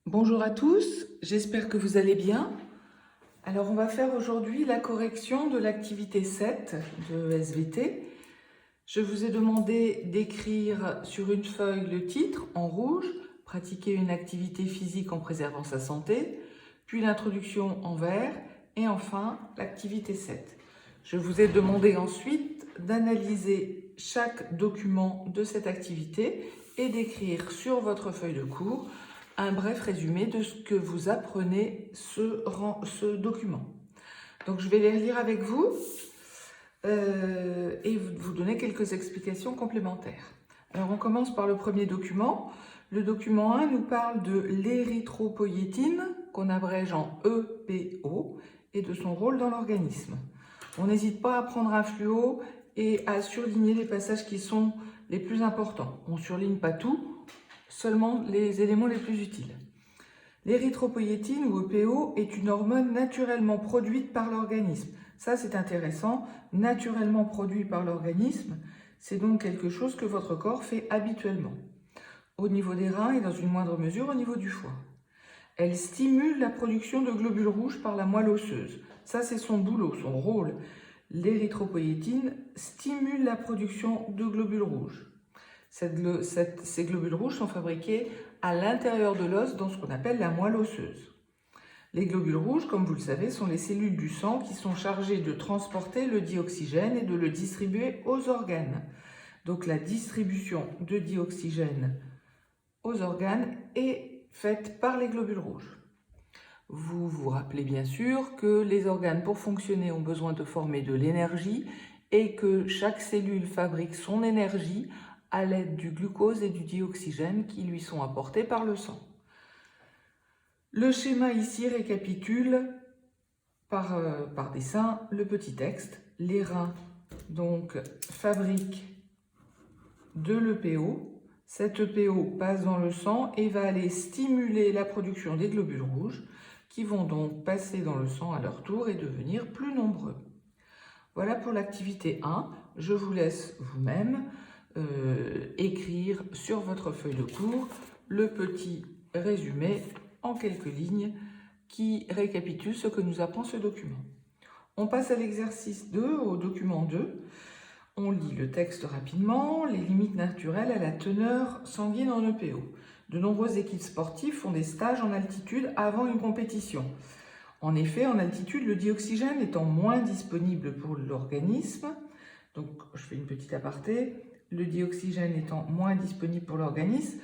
Bonjour à tous, j'espère que vous allez bien. Alors on va faire aujourd'hui la correction de l'activité 7 de SVT. Je vous ai demandé d'écrire sur une feuille le titre en rouge, pratiquer une activité physique en préservant sa santé, puis l'introduction en vert et enfin l'activité 7. Je vous ai demandé ensuite d'analyser chaque document de cette activité et d'écrire sur votre feuille de cours un bref résumé de ce que vous apprenez ce document. Donc je vais les lire avec vous et vous donner quelques explications complémentaires. Alors on commence par le premier document. Le document 1 nous parle de l'érythropoïétine, qu'on abrège en EPO, et de son rôle dans l'organisme. On n'hésite pas à prendre un fluo et à surligner les passages qui sont les plus importants. On ne surligne pas tout, seulement les éléments les plus utiles. L'érythropoïétine ou EPO est une hormone naturellement produite par l'organisme. Ça, c'est intéressant, naturellement produit par l'organisme, c'est donc quelque chose que votre corps fait habituellement, au niveau des reins et dans une moindre mesure au niveau du foie. Elle stimule la production de globules rouges par la moelle osseuse. Ça, c'est son boulot, son rôle. L'érythropoïétine stimule la production de globules rouges. Ces globules rouges sont fabriqués à l'intérieur de l'os dans ce qu'on appelle la moelle osseuse. Les globules rouges, comme vous le savez, sont les cellules du sang qui sont chargées de transporter le dioxygène et de le distribuer aux organes. Donc la distribution de dioxygène aux organes est faite par les globules rouges. Vous vous rappelez bien sûr que les organes, pour fonctionner, ont besoin de former de l'énergie et que chaque cellule fabrique son énergie à l'aide du glucose et du dioxygène qui lui sont apportés par le sang. Le schéma ici récapitule par dessin le petit texte. Les reins donc fabriquent de l'EPO. Cet EPO passe dans le sang et va aller stimuler la production des globules rouges qui vont donc passer dans le sang à leur tour et devenir plus nombreux. Voilà pour l'activité 1. Je vous laisse vous-même écrire sur votre feuille de cours le petit résumé en quelques lignes qui récapitule ce que nous apprend ce document. On passe à l'exercice 2, au document 2. On lit le texte rapidement, les limites naturelles à la teneur sanguine en EPO. De nombreuses équipes sportives font des stages en altitude avant une compétition. En effet, en altitude, le dioxygène étant moins disponible pour l'organisme, donc je fais une petite aparté, le dioxygène étant moins disponible pour l'organisme,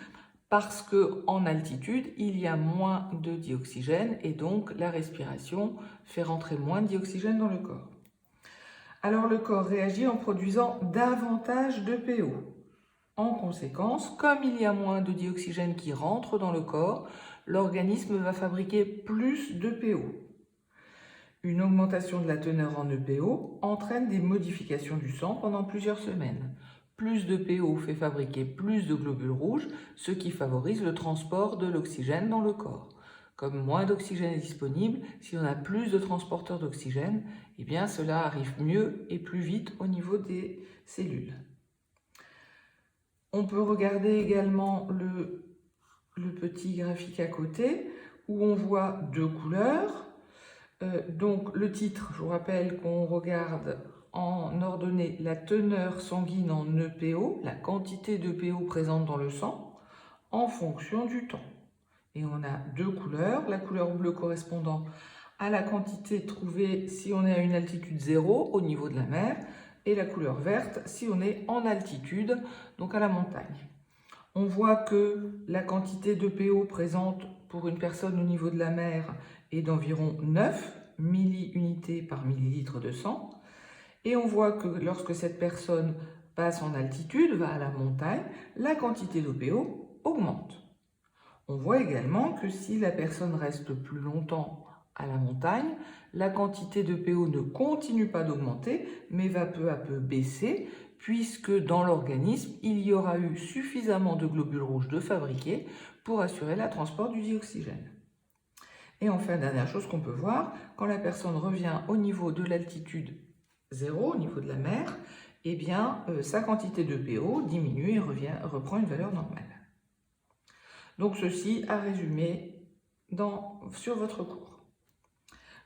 parce qu'en altitude, il y a moins de dioxygène et donc la respiration fait rentrer moins de dioxygène dans le corps. Alors le corps réagit en produisant davantage d'EPO. En conséquence, comme il y a moins de dioxygène qui rentre dans le corps, l'organisme va fabriquer plus d'EPO. Une augmentation de la teneur en EPO entraîne des modifications du sang pendant plusieurs semaines. Plus d'EPO fait fabriquer plus de globules rouges, ce qui favorise le transport de l'oxygène dans le corps. Comme moins d'oxygène est disponible, si on a plus de transporteurs d'oxygène, eh bien cela arrive mieux et plus vite au niveau des cellules. On peut regarder également le petit graphique à côté où on voit deux couleurs. Donc le titre, je vous rappelle qu'on regarde en ordonnée la teneur sanguine en EPO, la quantité d'EPO présente dans le sang, en fonction du temps. Et on a deux couleurs, la couleur bleue correspondant à la quantité trouvée si on est à une altitude 0 au niveau de la mer, et la couleur verte si on est en altitude, donc à la montagne. On voit que la quantité d'EPO présente pour une personne au niveau de la mer est d'environ 9 milliunités par millilitre de sang. Et on voit que lorsque cette personne passe en altitude, va à la montagne, la quantité d'EPO augmente. On voit également que si la personne reste plus longtemps à la montagne, la quantité d'EPO ne continue pas d'augmenter, mais va peu à peu baisser, puisque dans l'organisme, il y aura eu suffisamment de globules rouges de fabriqués pour assurer le transport du dioxygène. Et enfin, dernière chose qu'on peut voir, quand la personne revient au niveau de l'altitude 0, au niveau de la mer, eh bien, sa quantité d'EPO diminue et reprend une valeur normale. Donc ceci a résumé sur votre cours.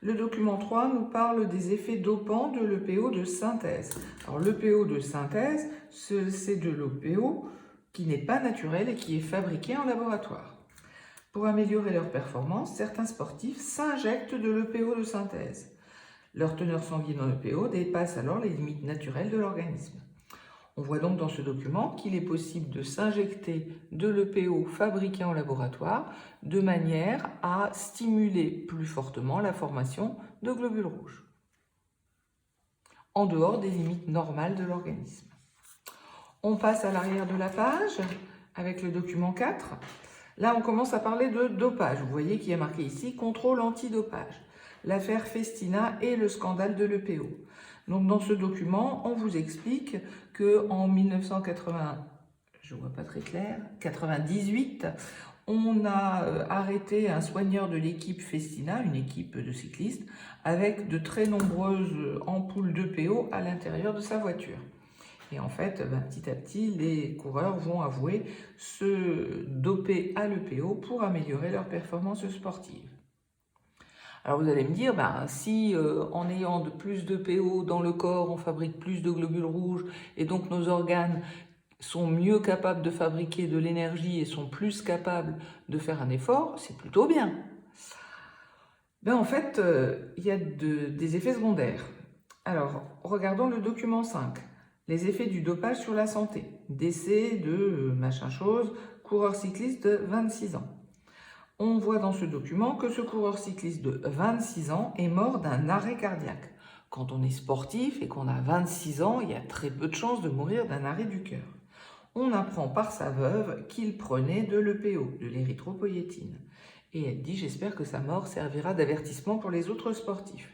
Le document 3 nous parle des effets dopants de l'EPO de synthèse. Alors l'EPO de synthèse, c'est de l'EPO qui n'est pas naturel et qui est fabriqué en laboratoire. Pour améliorer leur performance, certains sportifs s'injectent de l'EPO de synthèse. Leur teneur sanguine en EPO dépasse alors les limites naturelles de l'organisme. On voit donc dans ce document qu'il est possible de s'injecter de l'EPO fabriqué en laboratoire de manière à stimuler plus fortement la formation de globules rouges, en dehors des limites normales de l'organisme. On passe à l'arrière de la page avec le document 4. Là, on commence à parler de dopage. Vous voyez qu'il y a marqué ici « Contrôle antidopage ». L'affaire Festina et le scandale de l'EPO. Donc, dans ce document, on vous explique qu'en 1998, on a arrêté un soigneur de l'équipe Festina, une équipe de cyclistes, avec de très nombreuses ampoules d'EPO à l'intérieur de sa voiture. Et en fait, petit à petit, les coureurs vont avouer se doper à l'EPO pour améliorer leur performance sportive. Alors vous allez me dire, si en ayant plus d'EPO dans le corps, on fabrique plus de globules rouges et donc nos organes sont mieux capables de fabriquer de l'énergie et sont plus capables de faire un effort, c'est plutôt bien. En fait, il y a des effets secondaires. Alors, regardons le document 5. Les effets du dopage sur la santé. Décès de machin chose, coureur cycliste de 26 ans. On voit dans ce document que ce coureur cycliste de 26 ans est mort d'un arrêt cardiaque. Quand on est sportif et qu'on a 26 ans, il y a très peu de chances de mourir d'un arrêt du cœur. On apprend par sa veuve qu'il prenait de l'EPO, de l'érythropoïétine. Et elle dit « J'espère que sa mort servira d'avertissement pour les autres sportifs ».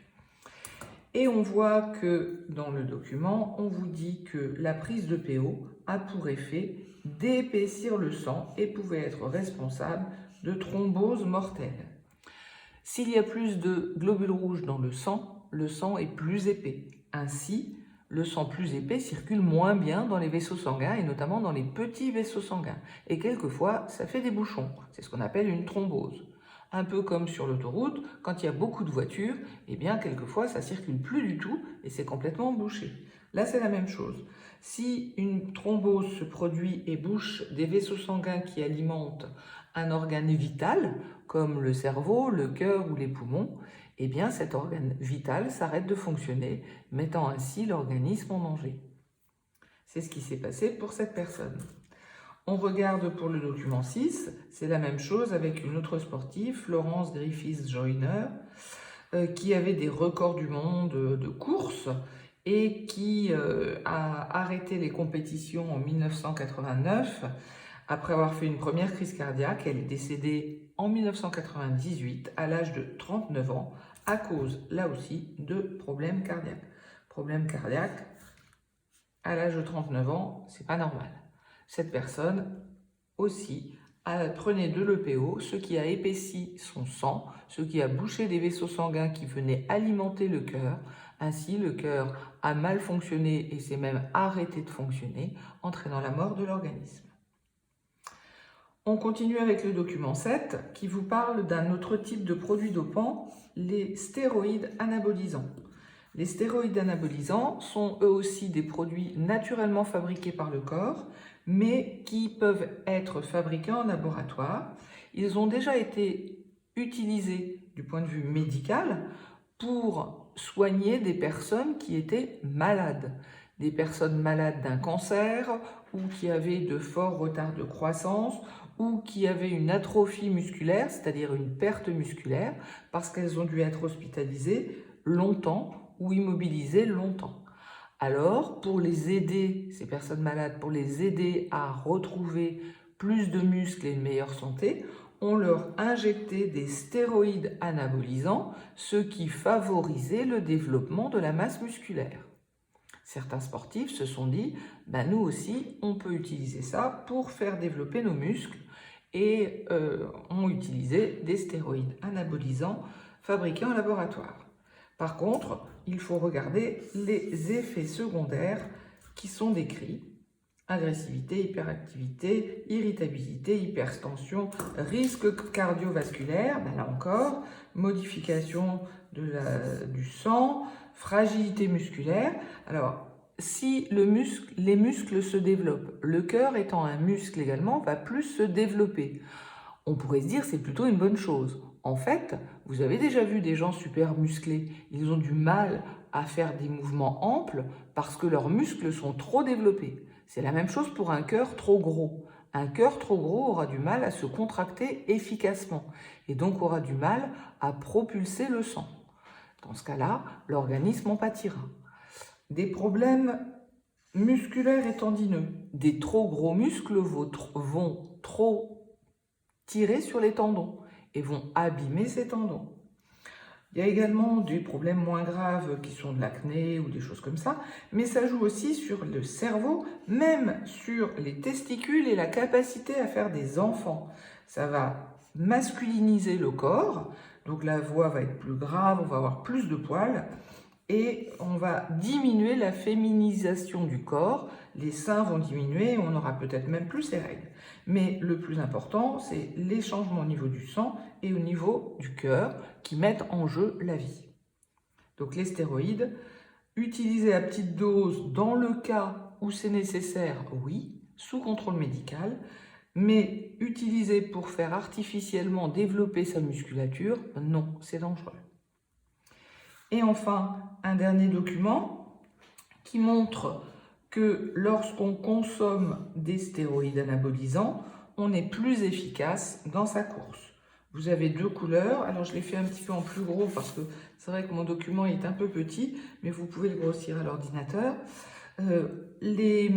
Et on voit que dans le document, on vous dit que la prise d'EPO a pour effet d'épaissir le sang et pouvait être responsable de thrombose mortelle. S'il y a plus de globules rouges dans le sang est plus épais. Ainsi, le sang plus épais circule moins bien dans les vaisseaux sanguins et notamment dans les petits vaisseaux sanguins. Et quelquefois, ça fait des bouchons. C'est ce qu'on appelle une thrombose. Un peu comme sur l'autoroute, quand il y a beaucoup de voitures, quelquefois ça circule plus du tout et c'est complètement bouché. Là, c'est la même chose. Si une thrombose se produit et bouche des vaisseaux sanguins qui alimentent un organe vital, comme le cerveau, le cœur ou les poumons, cet organe vital s'arrête de fonctionner, mettant ainsi l'organisme en danger. C'est ce qui s'est passé pour cette personne. On regarde pour le document 6, c'est la même chose avec une autre sportive, Florence Griffiths-Joyner, qui avait des records du monde de course et qui a arrêté les compétitions en 1989 après avoir fait une première crise cardiaque. Elle est décédée en 1998 à l'âge de 39 ans à cause, là aussi, de problèmes cardiaques. Problèmes cardiaques à l'âge de 39 ans, c'est pas normal. Cette personne aussi prenait de l'EPO, ce qui a épaissi son sang, ce qui a bouché des vaisseaux sanguins qui venaient alimenter le cœur. Ainsi, le cœur a mal fonctionné et s'est même arrêté de fonctionner, entraînant la mort de l'organisme. On continue avec le document 7 qui vous parle d'un autre type de produit dopant, les stéroïdes anabolisants. Les stéroïdes anabolisants sont eux aussi des produits naturellement fabriqués par le corps, mais qui peuvent être fabriqués en laboratoire. Ils ont déjà été utilisés du point de vue médical pour soigner des personnes qui étaient malades. Des personnes malades d'un cancer ou qui avaient de forts retards de croissance ou qui avaient une atrophie musculaire, c'est-à-dire une perte musculaire, parce qu'elles ont dû être hospitalisées longtemps ou immobilisées longtemps. Alors, pour les aider, ces personnes malades, pour les aider à retrouver plus de muscles et une meilleure santé, on leur injectait des stéroïdes anabolisants, ce qui favorisait le développement de la masse musculaire. Certains sportifs se sont dit, nous aussi, on peut utiliser ça pour faire développer nos muscles et ont utilisé des stéroïdes anabolisants fabriqués en laboratoire. Par contre, il faut regarder les effets secondaires qui sont décrits. agressivité, hyperactivité, irritabilité, hypertension, risque cardiovasculaire, ben là encore, modification du sang, fragilité musculaire. Alors, si les muscles se développent, le cœur étant un muscle également, va plus se développer. On pourrait se dire que c'est plutôt une bonne chose. En fait, vous avez déjà vu des gens super musclés. Ils ont du mal à faire des mouvements amples parce que leurs muscles sont trop développés. C'est la même chose pour un cœur trop gros. Un cœur trop gros aura du mal à se contracter efficacement et donc aura du mal à propulser le sang. Dans ce cas-là, l'organisme en pâtira. Des problèmes musculaires et tendineux. Des trop gros muscles vont trop tirer sur les tendons et vont abîmer ces tendons. Il y a également des problèmes moins graves qui sont de l'acné ou des choses comme ça, mais ça joue aussi sur le cerveau, même sur les testicules et la capacité à faire des enfants. Ça va masculiniser le corps, donc la voix va être plus grave, on va avoir plus de poils, et on va diminuer la féminisation du corps, les seins vont diminuer, on aura peut-être même plus ces règles. Mais le plus important, c'est les changements au niveau du sang et au niveau du cœur qui mettent en jeu la vie. Donc les stéroïdes, utilisés à petite dose dans le cas où c'est nécessaire, oui, sous contrôle médical, mais utilisés pour faire artificiellement développer sa musculature, non, c'est dangereux. Et enfin, un dernier document qui montre que lorsqu'on consomme des stéroïdes anabolisants, on est plus efficace dans sa course. Vous avez deux couleurs, alors je l'ai fait un petit peu en plus gros parce que c'est vrai que mon document est un peu petit, mais vous pouvez le grossir à l'ordinateur. Les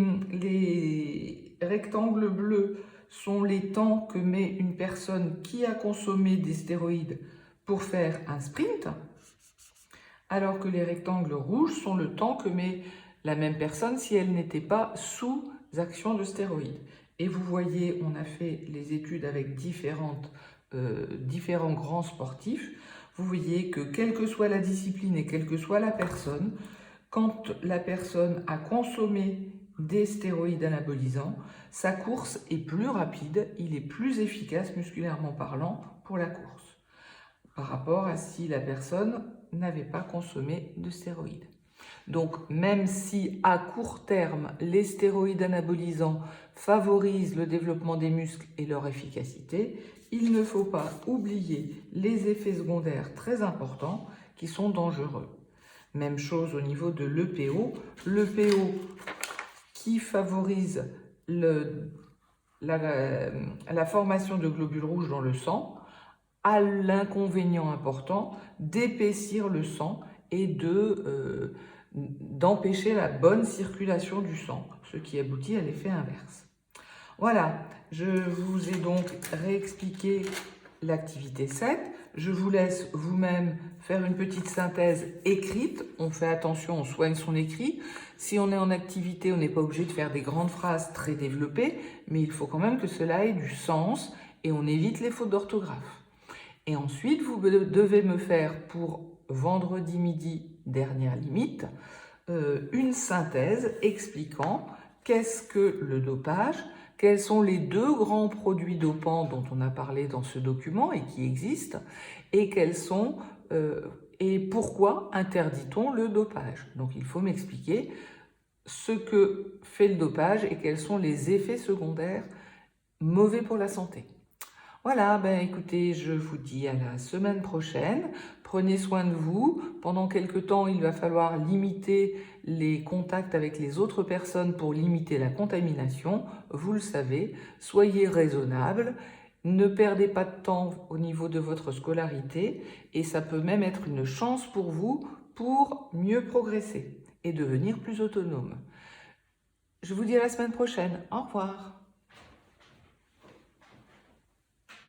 rectangles bleus sont les temps que met une personne qui a consommé des stéroïdes pour faire un sprint, alors que les rectangles rouges sont le temps que met la même personne si elle n'était pas sous action de stéroïdes. Et vous voyez, on a fait les études avec différents grands sportifs. Vous voyez que quelle que soit la discipline et quelle que soit la personne, quand la personne a consommé des stéroïdes anabolisants, sa course est plus rapide, il est plus efficace musculairement parlant pour la course, par rapport à si la personne n'avait pas consommé de stéroïdes. Donc, même si à court terme, les stéroïdes anabolisants favorisent le développement des muscles et leur efficacité, il ne faut pas oublier les effets secondaires très importants qui sont dangereux. Même chose au niveau de l'EPO. L'EPO qui favorise la formation de globules rouges dans le sang a l'inconvénient important d'épaissir le sang et d'empêcher la bonne circulation du sang, ce qui aboutit à l'effet inverse. Voilà, je vous ai donc réexpliqué l'activité 7. Je vous laisse vous-même faire une petite synthèse écrite. On fait attention, on soigne son écrit. Si on est en activité, on n'est pas obligé de faire des grandes phrases très développées, mais il faut quand même que cela ait du sens et on évite les fautes d'orthographe. Et ensuite, vous devez me faire pour vendredi midi, dernière limite, une synthèse expliquant qu'est-ce que le dopage, quels sont les deux grands produits dopants dont on a parlé dans ce document et qui existent, et et pourquoi interdit-on le dopage. Donc il faut m'expliquer ce que fait le dopage et quels sont les effets secondaires mauvais pour la santé. Voilà, écoutez, je vous dis à la semaine prochaine. Prenez soin de vous. Pendant quelques temps, il va falloir limiter les contacts avec les autres personnes pour limiter la contamination. Vous le savez, soyez raisonnable. Ne perdez pas de temps au niveau de votre scolarité et ça peut même être une chance pour vous pour mieux progresser et devenir plus autonome. Je vous dis à la semaine prochaine. Au revoir.